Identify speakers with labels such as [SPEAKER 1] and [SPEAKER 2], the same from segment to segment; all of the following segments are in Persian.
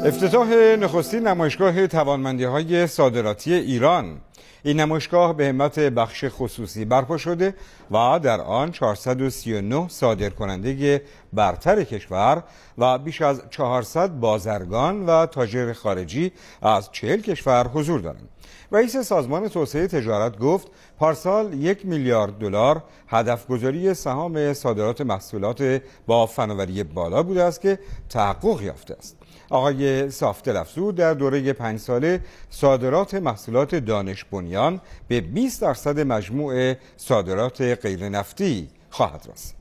[SPEAKER 1] افتتاح نخستین نمایشگاه توانمندی‌های صادراتی ایران. این نمایشگاه به همت بخش خصوصی برپا شده و در آن 439 صادرکننده برتر کشور و بیش از 400 بازرگان و تاجر خارجی از 40 کشور حضور دارند. رئیس سازمان توسعه تجارت گفت پارسال 1 میلیارد دلار هدفگذاری سهام صادرات محصولات با فناوری بالا بوده است که تحقق یافته است. آقای صافدل افزود در دوره 5 ساله صادرات محصولات دانش بنیان به 20% مجموع صادرات غیر نفتی خواهد رسید.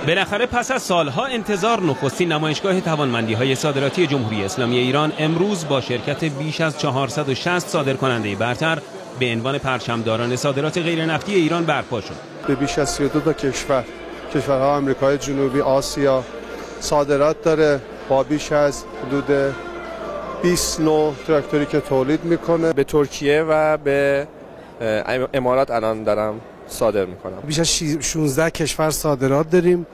[SPEAKER 2] بالاخره پس از سالها انتظار نخستین نمایشگاه توانمندی‌های صادراتی جمهوری اسلامی ایران امروز با شرکت بیش از 460 صادرکننده برتر به عنوان پرچمداران صادرات غیر نفتی ایران برپا شد.
[SPEAKER 3] به بیش از 32 تا کشورها آمریکای جنوبی، آسیا صادرات داره با بیش از حدود 20 نوع تراکتوری که تولید میکنه.
[SPEAKER 4] به ترکیه و به امارات الان دارم صادر میکنم.
[SPEAKER 5] بیش از 16 کشور صادرات داریم.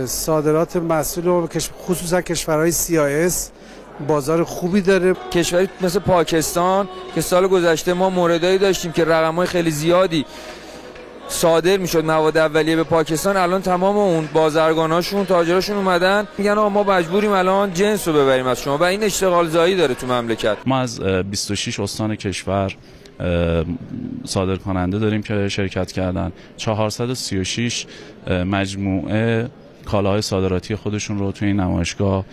[SPEAKER 5] صادرات محصول خصوصا کشورهای CIS بازار خوبی داره.
[SPEAKER 6] کشوری مثل پاکستان که سال گذشته ما موردایی داشتیم که رقم‌های خیلی زیادی صادر میشد مواد اولیه به پاکستان، الان تمام اون بازرگاناشون تاجراشون اومدن میگن آقا ما مجبوریم الان جنس رو ببریم از شما و این اشتغال زایی داره تو مملکت.
[SPEAKER 7] ما از 26 استان کشور صادرکننده داریم که شرکت کردن. 436 مجموعه کالاهای صادراتی خودشون رو توی این نمایشگاه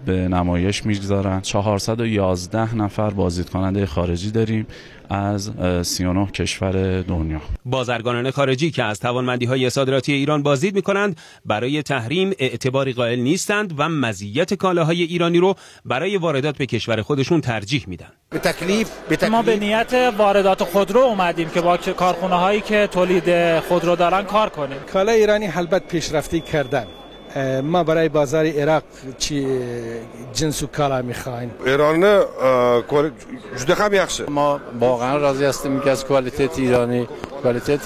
[SPEAKER 7] به نمایش میگذارن. 411 نفر بازدیدکننده خارجی داریم از 39 کشور دنیا.
[SPEAKER 2] بازرگانان خارجی که از توانمندی‌های صادراتی ایران بازدید می‌کنند برای تحریم اعتباری قائل نیستند و مزیت کالاهای ایرانی رو برای واردات به کشور خودشون ترجیح میدن.
[SPEAKER 8] ما به نیت واردات خودرو اومدیم که با کارخونه‌هایی که تولید خودرو دارن کار کنیم.
[SPEAKER 5] کالا ایرانی البته پیشرفتی کردن. ما برای بازار عراق چی جنس و کالا می‌خوایم.
[SPEAKER 3] ایران جدا خیلی yaxşı.
[SPEAKER 9] ما واقعا راضی هستیم که از کوالیت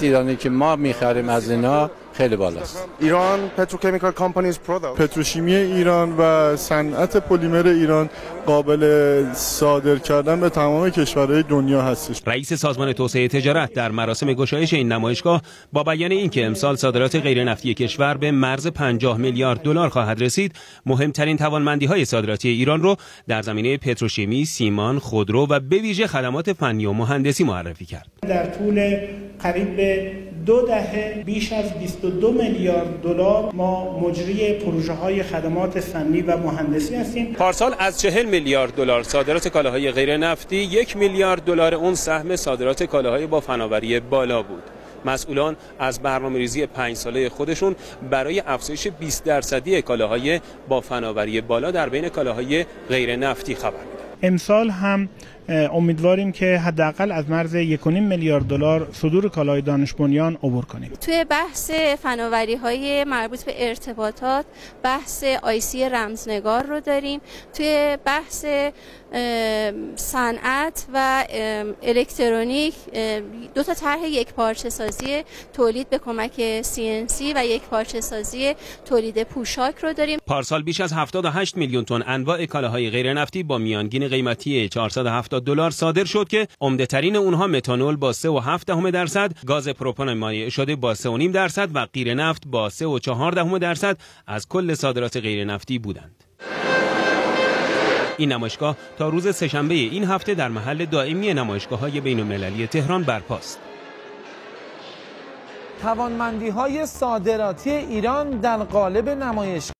[SPEAKER 9] ایرانی که ما می‌خریم از اینا خیلی بالاست.
[SPEAKER 3] ایران پتروکمیکال کمپانیز پروداکت.
[SPEAKER 10] پتروشیمی ایران و صنعت پلیمر ایران قابل صادر کردن به تمام کشورهای دنیا هستش.
[SPEAKER 2] رئیس سازمان توسعه تجارت در مراسم گشایش این نمایشگاه با بیان اینکه امسال صادرات غیر نفتی کشور به مرز 50 میلیارد دلار خواهد رسید، مهمترین توانمندی‌های صادراتی ایران رو در زمینه پتروشیمی، سیمان، خودرو و به ویژه خدمات فنی و مهندسی معرفی کرد.
[SPEAKER 11] در طول قریب به 2 دهه بیش از 22 میلیارد دلار ما مجری پروژه‌های خدمات فنی و مهندسی هستیم.
[SPEAKER 2] پارسال از 40 میلیارد دلار صادرات کالاهای غیر نفتی 1 میلیارد دلار اون سهم صادرات کالاهای با فناوری بالا بود. مسئولان از برنامه‌ریزی 5 ساله خودشون برای افزایش 20% کالاهای با فناوری بالا در بین کالاهای غیر نفتی خبر میدن.
[SPEAKER 11] امسال هم امیدواریم که حداقل از مرز 1.5 میلیارد دلار صدور کالای دانش بنیان عبور کنیم.
[SPEAKER 12] توی بحث فناوری‌های مربوط به ارتباطات بحث آیسی رمزنگار رو داریم. توی بحث صنعت و الکترونیک 2 تا طرح یکپارچه سازی تولید به کمک CNC و یکپارچه سازی تولید پوشاک رو داریم.
[SPEAKER 2] پارسال بیش از 78 میلیون تن انواع کالاهای غیر نفتی با میانگین قیمتی 470 دلار صادر شد که عمده‌ترین اونها متانول با 3.7%، گاز پروپان مایع شده با 3.5% و قیر نفت با 3.4% از کل صادرات غیر نفتی بودند. این نمایشگاه تا روز سه‌شنبه این هفته در محل دائمی نمایشگاه‌های بین‌المللی تهران برپاست.
[SPEAKER 13] توانمندی‌های صادراتی ایران در قالب نمایشگاه